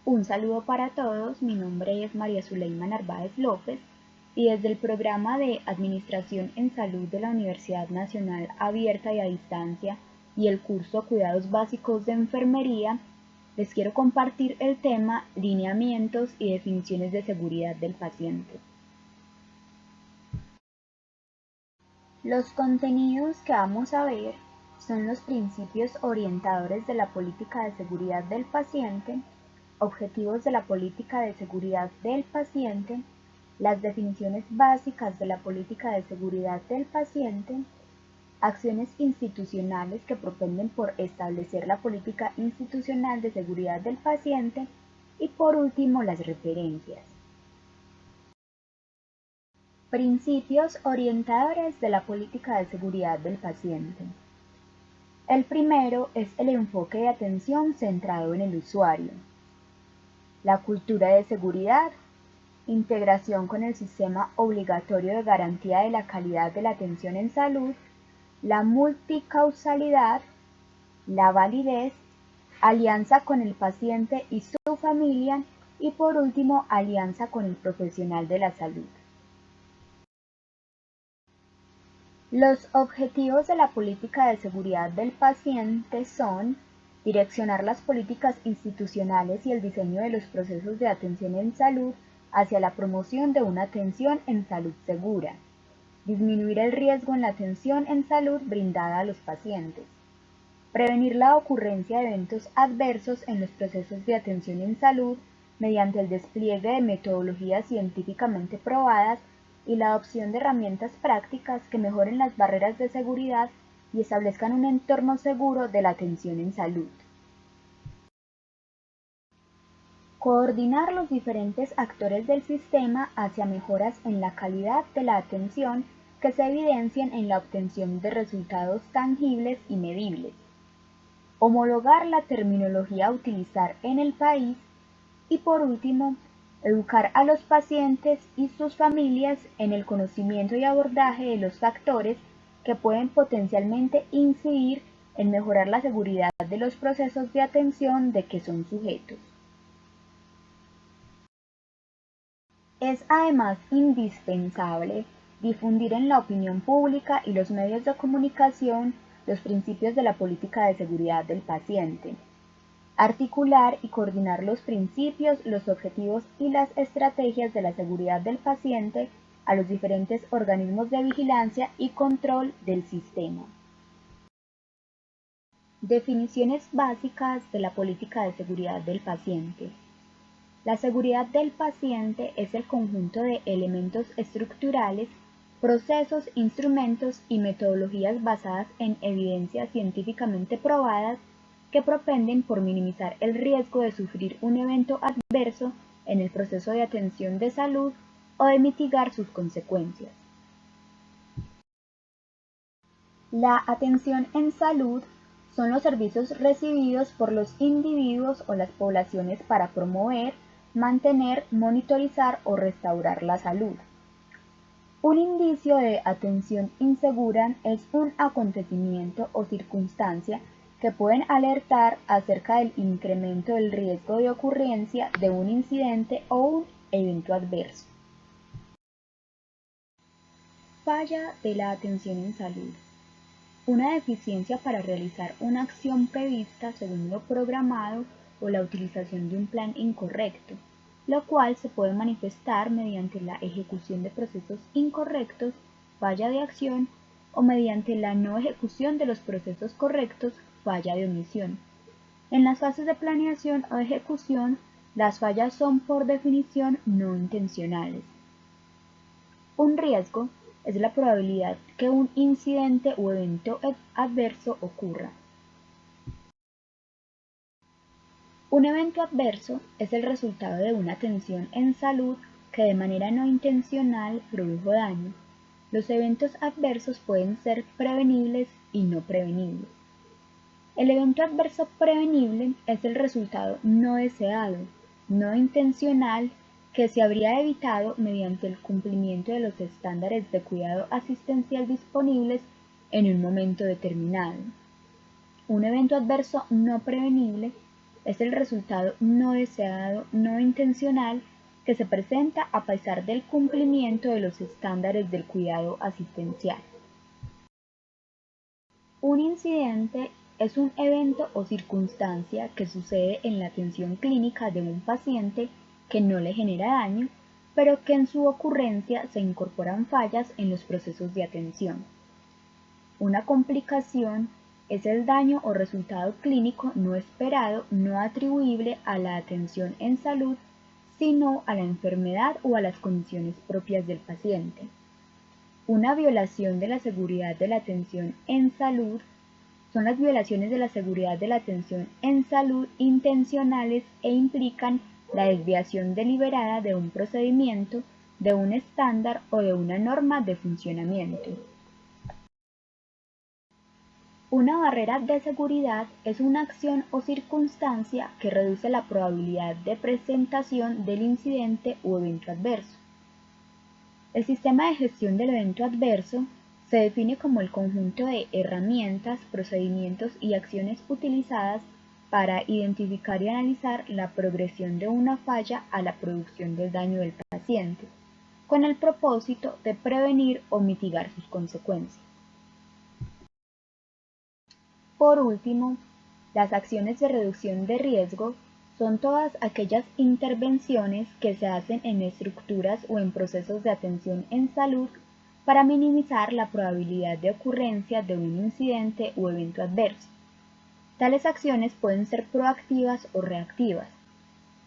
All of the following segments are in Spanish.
Un saludo para todos, mi nombre es María Zuleima Narváez López y desde el programa de Administración en Salud de la Universidad Nacional Abierta y a Distancia y el curso Cuidados Básicos de Enfermería, les quiero compartir el tema lineamientos y definiciones de seguridad del paciente. Los contenidos que vamos a ver son los principios orientadores de la política de seguridad del paciente, objetivos de la política de seguridad del paciente, las definiciones básicas de la política de seguridad del paciente, acciones institucionales que propenden por establecer la política institucional de seguridad del paciente y por último las referencias. Principios orientadores de la política de seguridad del paciente. El primero es el enfoque de atención centrado en el usuario. La cultura de seguridad, integración con el sistema obligatorio de garantía de la calidad de la atención en salud, la multicausalidad, la validez, alianza con el paciente y su familia y por último alianza con el profesional de la salud. Los objetivos de la política de seguridad del paciente son direccionar las políticas institucionales y el diseño de los procesos de atención en salud hacia la promoción de una atención en salud segura, disminuir el riesgo en la atención en salud brindada a los pacientes, prevenir la ocurrencia de eventos adversos en los procesos de atención en salud mediante el despliegue de metodologías científicamente probadas y la adopción de herramientas prácticas que mejoren las barreras de seguridad y establezcan un entorno seguro de la atención en salud. Coordinar los diferentes actores del sistema hacia mejoras en la calidad de la atención que se evidencien en la obtención de resultados tangibles y medibles. Homologar la terminología a utilizar en el país y por último, educar a los pacientes y sus familias en el conocimiento y abordaje de los factores que pueden potencialmente incidir en mejorar la seguridad de los procesos de atención de que son sujetos. Es además indispensable difundir en la opinión pública y los medios de comunicación los principios de la política de seguridad del paciente. Articular y coordinar los principios, los objetivos y las estrategias de la seguridad del paciente a los diferentes organismos de vigilancia y control del sistema. Definiciones básicas de la política de seguridad del paciente. La seguridad del paciente es el conjunto de elementos estructurales, procesos, instrumentos y metodologías basadas en evidencias científicamente probadas que propenden por minimizar el riesgo de sufrir un evento adverso en el proceso de atención de salud o de mitigar sus consecuencias. La atención en salud son los servicios recibidos por los individuos o las poblaciones para promover, mantener, monitorizar o restaurar la salud. Un indicio de atención insegura es un acontecimiento o circunstancia que pueden alertar acerca del incremento del riesgo de ocurrencia de un incidente o un evento adverso. Falla de la atención en salud. Una deficiencia para realizar una acción prevista según lo programado o la utilización de un plan incorrecto, lo cual se puede manifestar mediante la ejecución de procesos incorrectos, falla de acción, o mediante la no ejecución de los procesos correctos, falla de omisión. En las fases de planeación o ejecución, las fallas son por definición no intencionales. Un riesgo es la probabilidad que un incidente o evento adverso ocurra. Un evento adverso es el resultado de una atención en salud que de manera no intencional produjo daño. Los eventos adversos pueden ser prevenibles y no prevenibles. El evento adverso prevenible es el resultado no deseado, no intencional, que se habría evitado mediante el cumplimiento de los estándares de cuidado asistencial disponibles en un momento determinado. Un evento adverso no prevenible Es el resultado no deseado, no intencional, que se presenta a pesar del cumplimiento de los estándares del cuidado asistencial. Un incidente es un evento o circunstancia que sucede en la atención clínica de un paciente que no le genera daño, pero que en su ocurrencia se incorporan fallas en los procesos de atención. Una complicación es el daño o resultado clínico no esperado, no atribuible a la atención en salud, sino a la enfermedad o a las condiciones propias del paciente. Una violación de la seguridad de la atención en salud son las violaciones de la seguridad de la atención en salud intencionales e implican la desviación deliberada de un procedimiento, de un estándar o de una norma de funcionamiento. Una barrera de seguridad es una acción o circunstancia que reduce la probabilidad de presentación del incidente o evento adverso. El sistema de gestión del evento adverso se define como el conjunto de herramientas, procedimientos y acciones utilizadas para identificar y analizar la progresión de una falla a la producción del daño del paciente, con el propósito de prevenir o mitigar sus consecuencias. Por último, las acciones de reducción de riesgo son todas aquellas intervenciones que se hacen en estructuras o en procesos de atención en salud para minimizar la probabilidad de ocurrencia de un incidente o evento adverso. Tales acciones pueden ser proactivas o reactivas.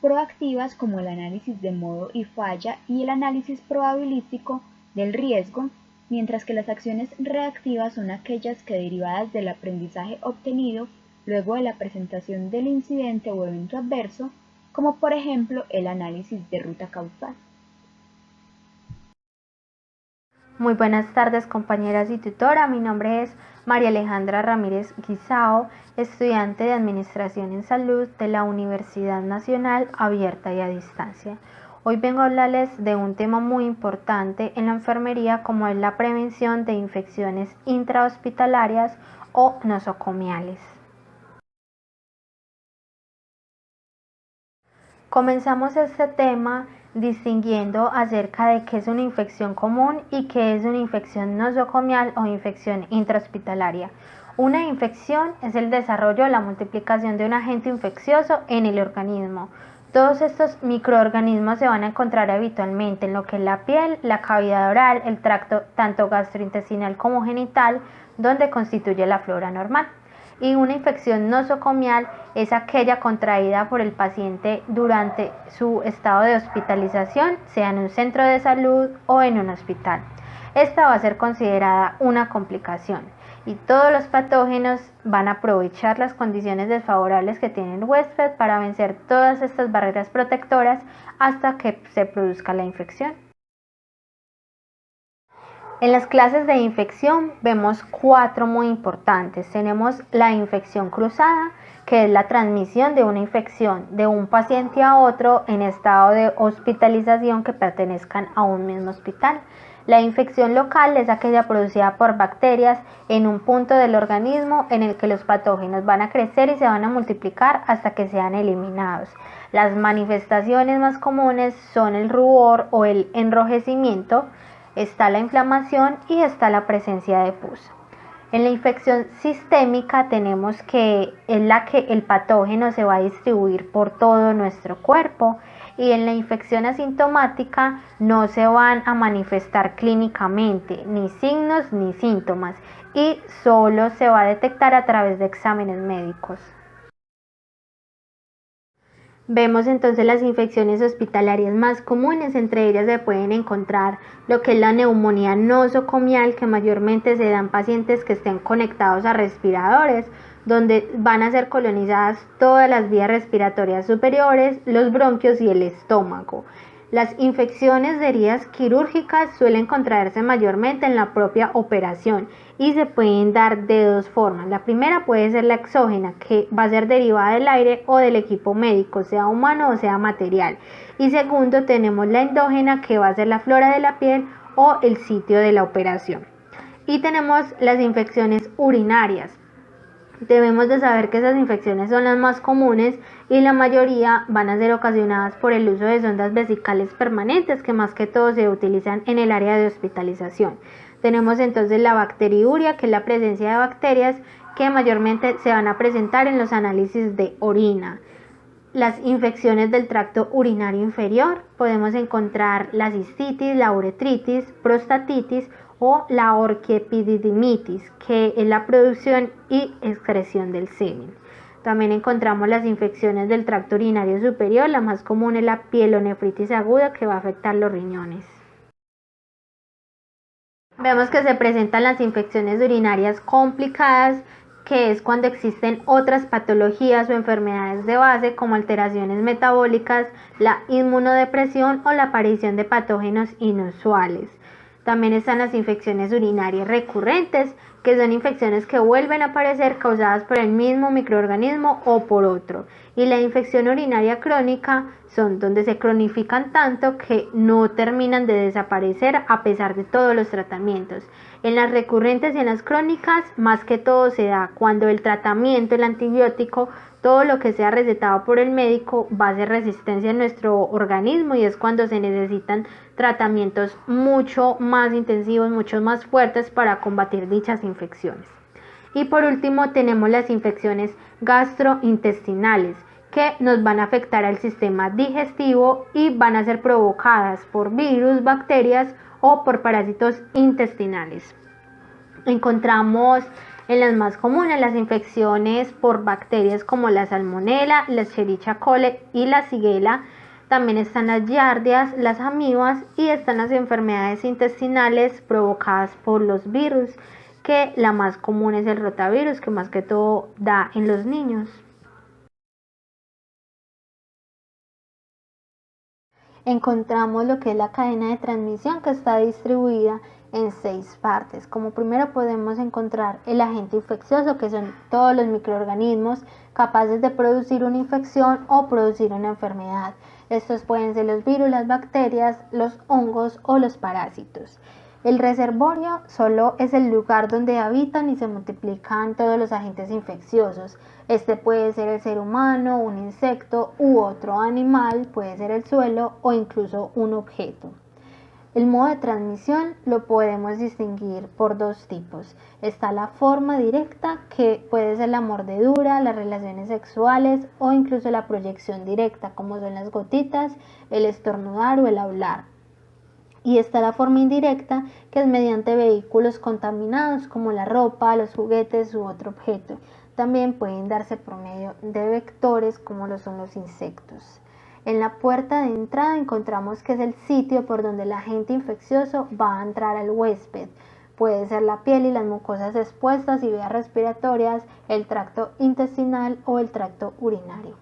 Proactivas como el análisis de modo y falla y el análisis probabilístico del riesgo, mientras que las acciones reactivas son aquellas que derivadas del aprendizaje obtenido luego de la presentación del incidente o evento adverso, como por ejemplo el análisis de ruta causal. Muy buenas tardes, compañeras y tutora. Mi nombre es María Alejandra Ramírez Guisao, estudiante de Administración en Salud de la Universidad Nacional Abierta y a Distancia. Hoy vengo a hablarles de un tema muy importante en la enfermería, como es la prevención de infecciones intrahospitalarias o nosocomiales. Comenzamos este tema distinguiendo acerca de qué es una infección común y qué es una infección nosocomial o infección intrahospitalaria. Una infección es el desarrollo o la multiplicación de un agente infeccioso en el organismo. Todos estos microorganismos se van a encontrar habitualmente en lo que es la piel, la cavidad oral, el tracto tanto gastrointestinal como genital, donde constituye la flora normal. Y una infección nosocomial es aquella contraída por el paciente durante su estado de hospitalización, sea en un centro de salud o en un hospital. Esta va a ser considerada una complicación y todos los patógenos van a aprovechar las condiciones desfavorables que tiene el huésped para vencer todas estas barreras protectoras hasta que se produzca la infección. En las clases de infección vemos 4 muy importantes. Tenemos la infección cruzada, que es la transmisión de una infección de un paciente a otro en estado de hospitalización que pertenezcan a un mismo hospital. La infección local es aquella producida por bacterias en un punto del organismo en el que los patógenos van a crecer y se van a multiplicar hasta que sean eliminados. Las manifestaciones más comunes son el rubor o el enrojecimiento, está la inflamación y está la presencia de pus. En la infección sistémica tenemos que es la que el patógeno se va a distribuir por todo nuestro cuerpo, y en la infección asintomática no se van a manifestar clínicamente ni signos ni síntomas y solo se va a detectar a través de exámenes médicos. Vemos entonces las infecciones hospitalarias más comunes. Entre ellas se pueden encontrar lo que es la neumonía nosocomial, que mayormente se da en pacientes que estén conectados a respiradores, donde van a ser colonizadas todas las vías respiratorias superiores, los bronquios y el estómago. Las infecciones de heridas quirúrgicas suelen contraerse mayormente en la propia operación y se pueden dar de 2 formas. La primera puede ser la exógena, que va a ser derivada del aire o del equipo médico, sea humano o sea material. Y segundo, tenemos la endógena, que va a ser la flora de la piel o el sitio de la operación. Y tenemos las infecciones urinarias, Debemos de saber que esas infecciones son las más comunes y la mayoría van a ser ocasionadas por el uso de sondas vesicales permanentes, que más que todo se utilizan en el área de hospitalización. Tenemos entonces la bacteriuria, que es la presencia de bacterias que mayormente se van a presentar en los análisis de orina. Las infecciones del tracto urinario inferior, podemos encontrar la cistitis, la uretritis, prostatitis o la orquiepididimitis, que es la producción y excreción del semen. También encontramos las infecciones del tracto urinario superior, la más común es la pielonefritis aguda, que va a afectar los riñones. Vemos que se presentan las infecciones urinarias complicadas, que es cuando existen otras patologías o enfermedades de base como alteraciones metabólicas, la inmunodepresión o la aparición de patógenos inusuales. También están las infecciones urinarias recurrentes, que son infecciones que vuelven a aparecer causadas por el mismo microorganismo o por otro. Y la infección urinaria crónica son donde se cronifican tanto que no terminan de desaparecer a pesar de todos los tratamientos. En las recurrentes y en las crónicas, más que todo se da cuando el tratamiento, el antibiótico, todo lo que sea recetado por el médico va a hacer resistencia en nuestro organismo, y es cuando se necesitan tratamientos mucho más intensivos, mucho más fuertes para combatir dichas infecciones. Y por último tenemos las infecciones gastrointestinales, que nos van a afectar al sistema digestivo y van a ser provocadas por virus, bacterias o por parásitos intestinales. Encontramos en las más comunes las infecciones por bacterias como la salmonella, la Escherichia coli y la Shigella. También están las giardias, las amibas, y están las enfermedades intestinales provocadas por los virus, que la más común es el rotavirus, que más que todo da en los niños. Encontramos lo que es la cadena de transmisión, que está distribuida en 6 partes. Como primero podemos encontrar el agente infeccioso, que son todos los microorganismos capaces de producir una infección o producir una enfermedad. Estos pueden ser los virus, las bacterias, los hongos o los parásitos. El reservorio solo es el lugar donde habitan y se multiplican todos los agentes infecciosos. Este puede ser el ser humano, un insecto u otro animal, puede ser el suelo o incluso un objeto. El modo de transmisión lo podemos distinguir por 2 tipos. Está la forma directa, que puede ser la mordedura, las relaciones sexuales o incluso la proyección directa, como son las gotitas, el estornudar o el hablar. Y está la forma indirecta, que es mediante vehículos contaminados como la ropa, los juguetes u otro objeto. También pueden darse por medio de vectores como lo son los insectos. En la puerta de entrada encontramos que es el sitio por donde el agente infeccioso va a entrar al huésped. Puede ser la piel y las mucosas expuestas y vías respiratorias, el tracto intestinal o el tracto urinario.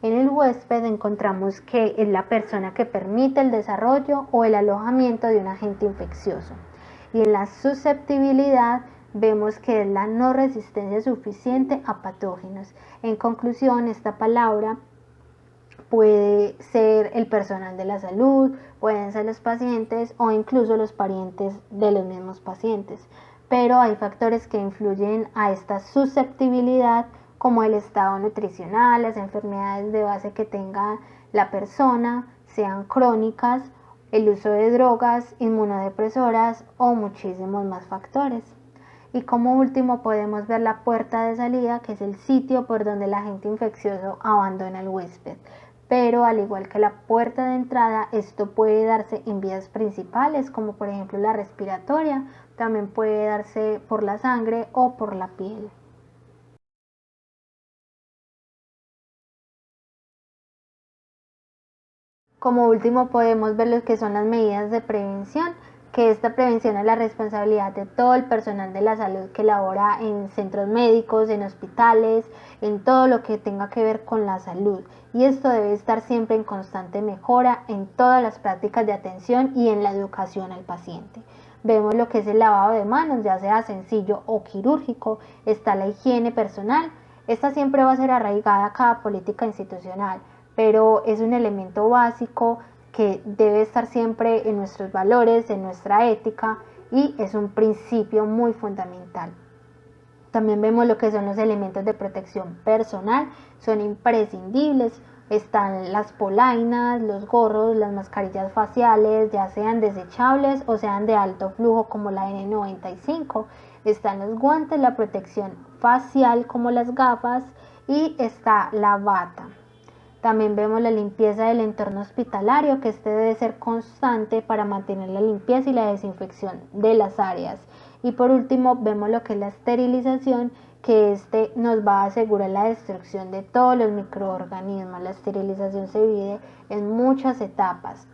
En el huésped encontramos que es la persona que permite el desarrollo o el alojamiento de un agente infeccioso. Y en la susceptibilidad vemos que es la no resistencia suficiente a patógenos. En conclusión, esta palabra puede ser el personal de la salud, pueden ser los pacientes o incluso los parientes de los mismos pacientes. Pero hay factores que influyen a esta susceptibilidad, como el estado nutricional, las enfermedades de base que tenga la persona, sean crónicas, el uso de drogas, inmunodepresoras o muchísimos más factores. Y como último podemos ver la puerta de salida, que es el sitio por donde el agente infeccioso abandona al huésped. Pero al igual que la puerta de entrada, esto puede darse en vías principales, como por ejemplo la respiratoria, también puede darse por la sangre o por la piel. Como último podemos ver lo que son las medidas de prevención, que esta prevención es la responsabilidad de todo el personal de la salud que labora en centros médicos, en hospitales, en todo lo que tenga que ver con la salud. Y esto debe estar siempre en constante mejora en todas las prácticas de atención y en la educación al paciente. Vemos lo que es el lavado de manos, ya sea sencillo o quirúrgico. Está la higiene personal. Esta siempre va a ser arraigada a cada política institucional, pero es un elemento básico que debe estar siempre en nuestros valores, en nuestra ética, y es un principio muy fundamental. También vemos lo que son los elementos de protección personal, son imprescindibles. Están las polainas, los gorros, las mascarillas faciales, ya sean desechables o sean de alto flujo como la N95. Están los guantes, la protección facial como las gafas y está la bata. También vemos la limpieza del entorno hospitalario, que este debe ser constante para mantener la limpieza y la desinfección de las áreas. Y por último vemos lo que es la esterilización, que este nos va a asegurar la destrucción de todos los microorganismos. La esterilización se divide en muchas etapas.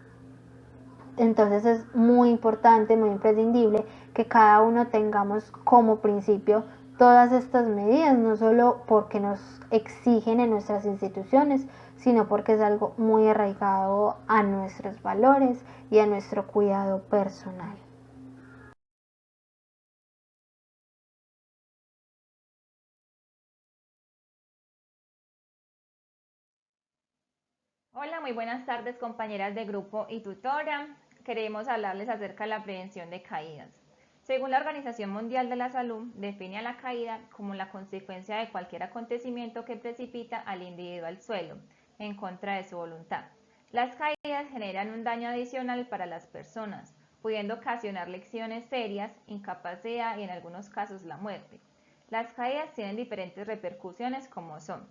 Entonces es muy importante, muy imprescindible que cada uno tengamos como principio todas estas medidas, no solo porque nos exigen en nuestras instituciones, sino porque es algo muy arraigado a nuestros valores y a nuestro cuidado personal. Hola, muy buenas tardes compañeras de grupo y tutora. Queremos hablarles acerca de la prevención de caídas. Según la Organización Mundial de la Salud, define a la caída como la consecuencia de cualquier acontecimiento que precipita al individuo al suelo, en contra de su voluntad. Las caídas generan un daño adicional para las personas, pudiendo ocasionar lesiones serias, incapacidad y en algunos casos la muerte. Las caídas tienen diferentes repercusiones como son: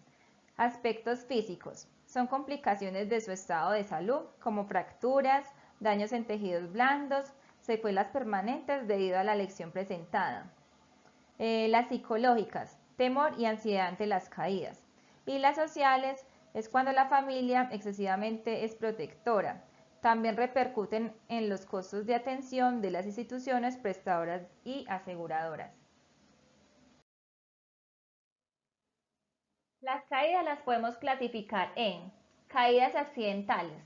aspectos físicos. Son complicaciones de su estado de salud, como fracturas, daños en tejidos blandos, secuelas permanentes debido a la lesión presentada. Las psicológicas, temor y ansiedad ante las caídas. Y las sociales es cuando la familia excesivamente es protectora. También repercuten en los costos de atención de las instituciones prestadoras y aseguradoras. Las caídas las podemos clasificar en caídas accidentales.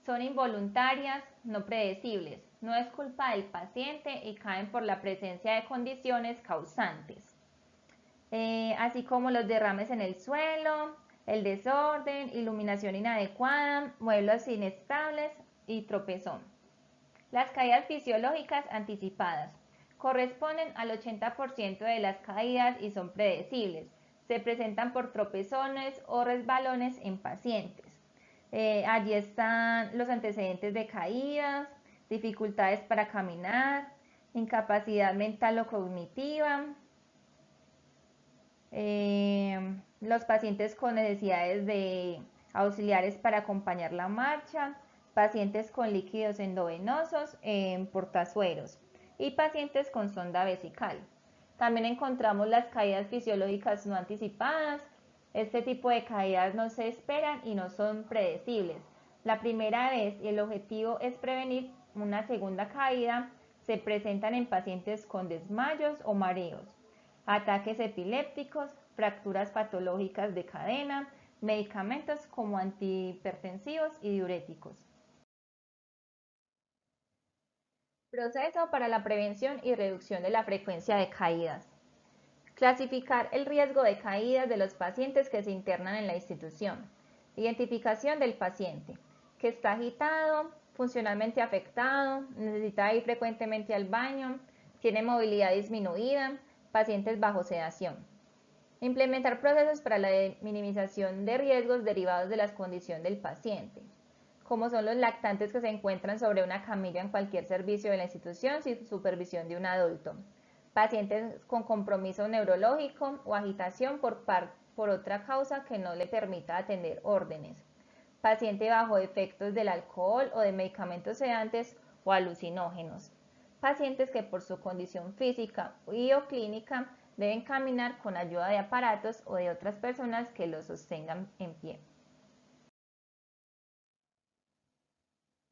Son involuntarias, no predecibles, no es culpa del paciente y caen por la presencia de condiciones causantes, así como los derrames en el suelo, el desorden, iluminación inadecuada, muebles inestables y tropezón. Las caídas fisiológicas anticipadas corresponden al 80% de las caídas y son predecibles. Se presentan por tropezones o resbalones en pacientes. Allí están los antecedentes de caídas, dificultades para caminar, incapacidad mental o cognitiva, los pacientes con necesidades de auxiliares para acompañar la marcha, pacientes con líquidos endovenosos en portazueros y pacientes con sonda vesical. También encontramos las caídas fisiológicas no anticipadas. Este tipo de caídas no se esperan y no son predecibles. La primera vez y el objetivo es prevenir una segunda caída. Se presentan en pacientes con desmayos o mareos, ataques epilépticos, fracturas patológicas de cadena, medicamentos como antihipertensivos y diuréticos. Proceso para la prevención y reducción de la frecuencia de caídas. Clasificar el riesgo de caídas de los pacientes que se internan en la institución. Identificación del paciente, que está agitado, funcionalmente afectado, necesita ir frecuentemente al baño, tiene movilidad disminuida, pacientes bajo sedación. Implementar procesos para la minimización de riesgos derivados de la condición del paciente, como son los lactantes que se encuentran sobre una camilla en cualquier servicio de la institución sin supervisión de un adulto, pacientes con compromiso neurológico o agitación por otra causa que no le permita atender órdenes, paciente bajo efectos del alcohol o de medicamentos sedantes o alucinógenos, pacientes que por su condición física y o clínica deben caminar con ayuda de aparatos o de otras personas que los sostengan en pie.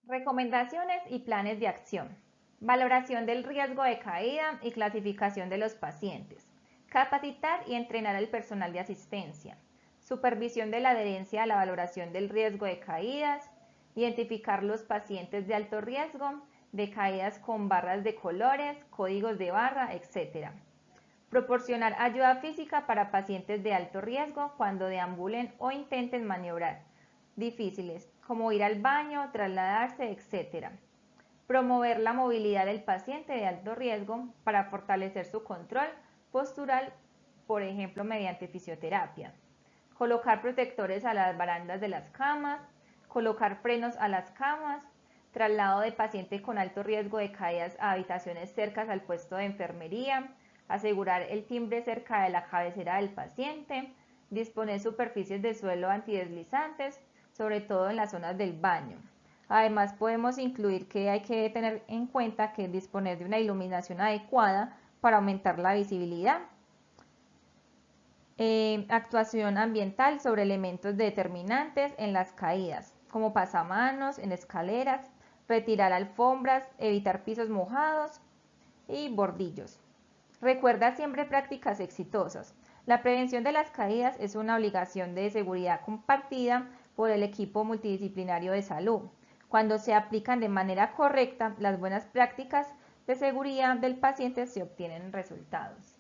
Recomendaciones y planes de acción. Valoración del riesgo de caída y clasificación de los pacientes. Capacitar y entrenar al personal de asistencia. Supervisión de la adherencia a la valoración del riesgo de caídas. Identificar los pacientes de alto riesgo, de caídas con barras de colores, códigos de barra, etc. Proporcionar ayuda física para pacientes de alto riesgo cuando deambulen o intenten maniobrar difíciles, como ir al baño, trasladarse, etc. Promover la movilidad del paciente de alto riesgo para fortalecer su control postural por ejemplo mediante fisioterapia. Colocar protectores a las barandas de las camas, colocar frenos a las camas, traslado de paciente con alto riesgo de caídas a habitaciones cercanas al puesto de enfermería, asegurar el timbre cerca de la cabecera del paciente, disponer superficies de suelo antideslizantes, sobre todo en las zonas del baño. Además, podemos incluir que hay que tener en cuenta que disponer de una iluminación adecuada para aumentar la visibilidad. Actuación ambiental sobre elementos determinantes en las caídas, como pasamanos en escaleras, retirar alfombras, evitar pisos mojados y bordillos. Recuerda siempre prácticas exitosas. La prevención de las caídas es una obligación de seguridad compartida por el equipo multidisciplinario de salud. Cuando se aplican de manera correcta las buenas prácticas de seguridad del paciente, se obtienen resultados.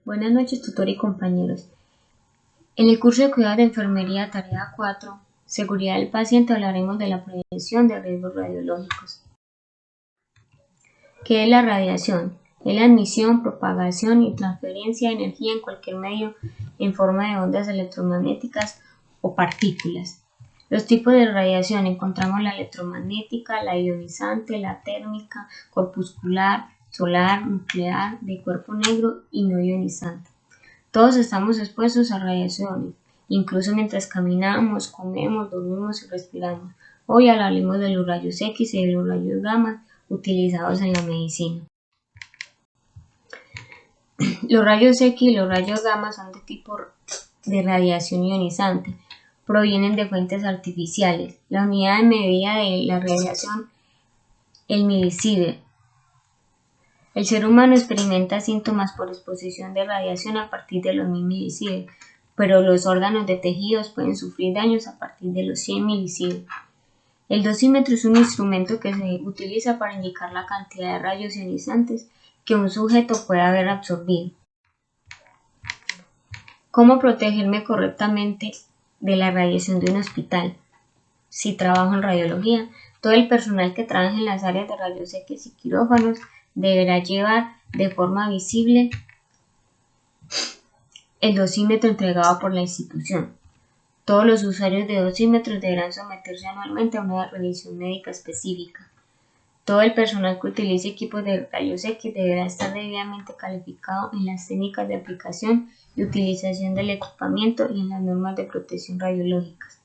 Buenas noches, tutor y compañeros. En el curso de cuidados de enfermería, tarea 4, seguridad del paciente, hablaremos de la prevención de riesgos radiológicos. ¿Qué es la radiación? Es la emisión, propagación y transferencia de energía en cualquier medio en forma de ondas electromagnéticas o partículas. Los tipos de radiación encontramos la electromagnética, la ionizante, la térmica, corpuscular, solar, nuclear, de cuerpo negro y no ionizante. Todos estamos expuestos a radiaciones, incluso mientras caminamos, comemos, dormimos y respiramos. Hoy hablaremos de los rayos X y de los rayos gamma utilizados en la medicina. Los rayos X y los rayos gamma son de tipo de radiación ionizante. Provienen de fuentes artificiales. La unidad de medida de la radiación, el milisievert. El ser humano experimenta síntomas por exposición de radiación a partir de los 1000 milisievert, pero los órganos de tejidos pueden sufrir daños a partir de los 100 milisievert. El dosímetro es un instrumento que se utiliza para indicar la cantidad de rayos ionizantes que un sujeto puede haber absorbido. ¿Cómo protegerme correctamente de la radiación de un hospital? Si trabajo en radiología, todo el personal que trabaja en las áreas de rayos X y quirófanos deberá llevar de forma visible el dosímetro entregado por la institución. Todos los usuarios de dosímetros deberán someterse anualmente a una revisión médica específica. Todo el personal que utilice equipos de rayos X deberá estar debidamente calificado en las técnicas de aplicación y utilización del equipamiento y en las normas de protección radiológicas.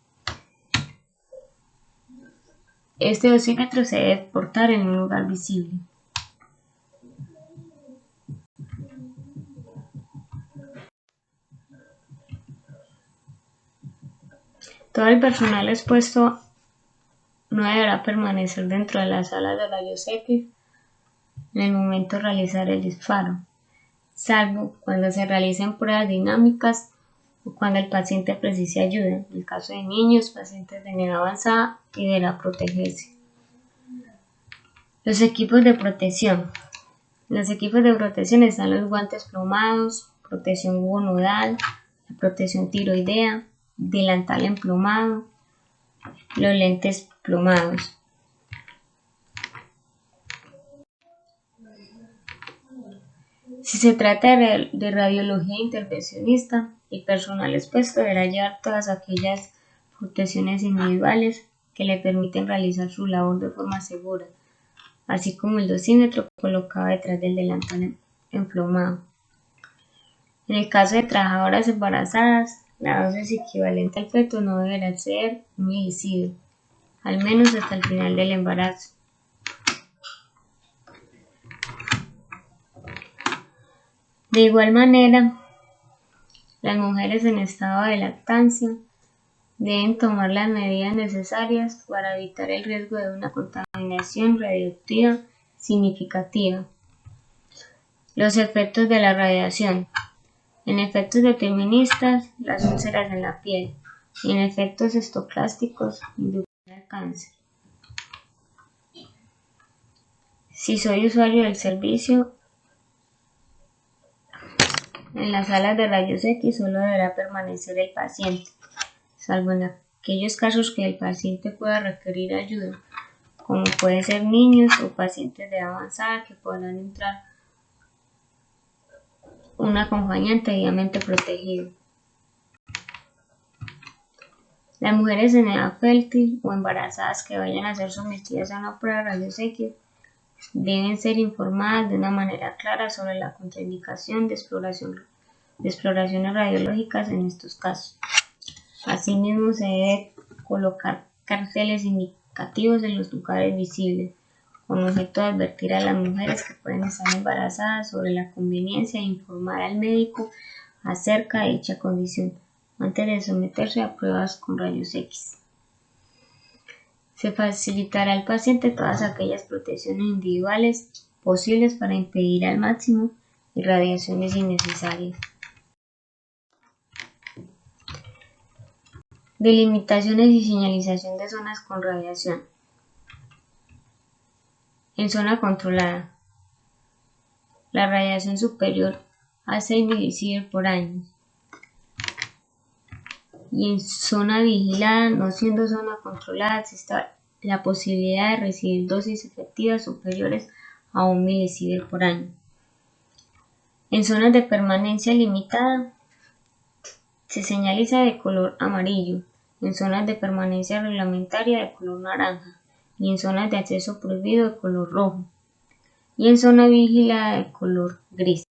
Este dosímetro se debe portar en un lugar visible. Todo el personal expuesto no deberá permanecer dentro de las salas de rayos X en el momento de realizar el disparo, salvo cuando se realicen pruebas dinámicas o cuando el paciente precise ayuda. En el caso de niños, pacientes de edad avanzada, deberá protegerse. Los equipos de protección. En los equipos de protección están los guantes plomados, protección bubo-nodal, la protección tiroidea, delantal emplumado, los lentes plomados. Si se trata de radiología intervencionista, el personal expuesto deberá llevar todas aquellas protecciones individuales que le permiten realizar su labor de forma segura, así como el dosímetro colocado detrás del delantal emplumado. En el caso de trabajadoras embarazadas, la dosis equivalente al feto no deberá exceder 1 milisievert, al menos hasta el final del embarazo. De igual manera, las mujeres en estado de lactancia deben tomar las medidas necesarias para evitar el riesgo de una contaminación radioactiva significativa. Los efectos de la radiación. En efectos deterministas, las úlceras en la piel, y en efectos estocásticos, inducción al cáncer. Si soy usuario del servicio, en las salas de rayos X solo deberá permanecer el paciente, salvo en aquellos casos que el paciente pueda requerir ayuda, como pueden ser niños o pacientes de edad avanzada que podrán entrar un acompañante debidamente protegido. Las mujeres en edad fértil o embarazadas que vayan a ser sometidas a una prueba de rayos X deben ser informadas de una manera clara sobre la contraindicación de exploraciones radiológicas en estos casos. Asimismo, se debe colocar carteles indicativos en los lugares visibles, con objeto de advertir a las mujeres que pueden estar embarazadas sobre la conveniencia de informar al médico acerca de dicha condición antes de someterse a pruebas con rayos X. Se facilitará al paciente todas aquellas protecciones individuales posibles para impedir al máximo irradiaciones innecesarias. Delimitaciones y señalización de zonas con radiación. En zona controlada, la radiación superior a 6 milisievert por año. Y en zona vigilada, no siendo zona controlada, existe la posibilidad de recibir dosis efectivas superiores a 1 milisievert por año. En zonas de permanencia limitada, se señaliza de color amarillo, en zonas de permanencia reglamentaria de color naranja, y en zonas de acceso prohibido de color rojo, y en zona vigilada de color gris.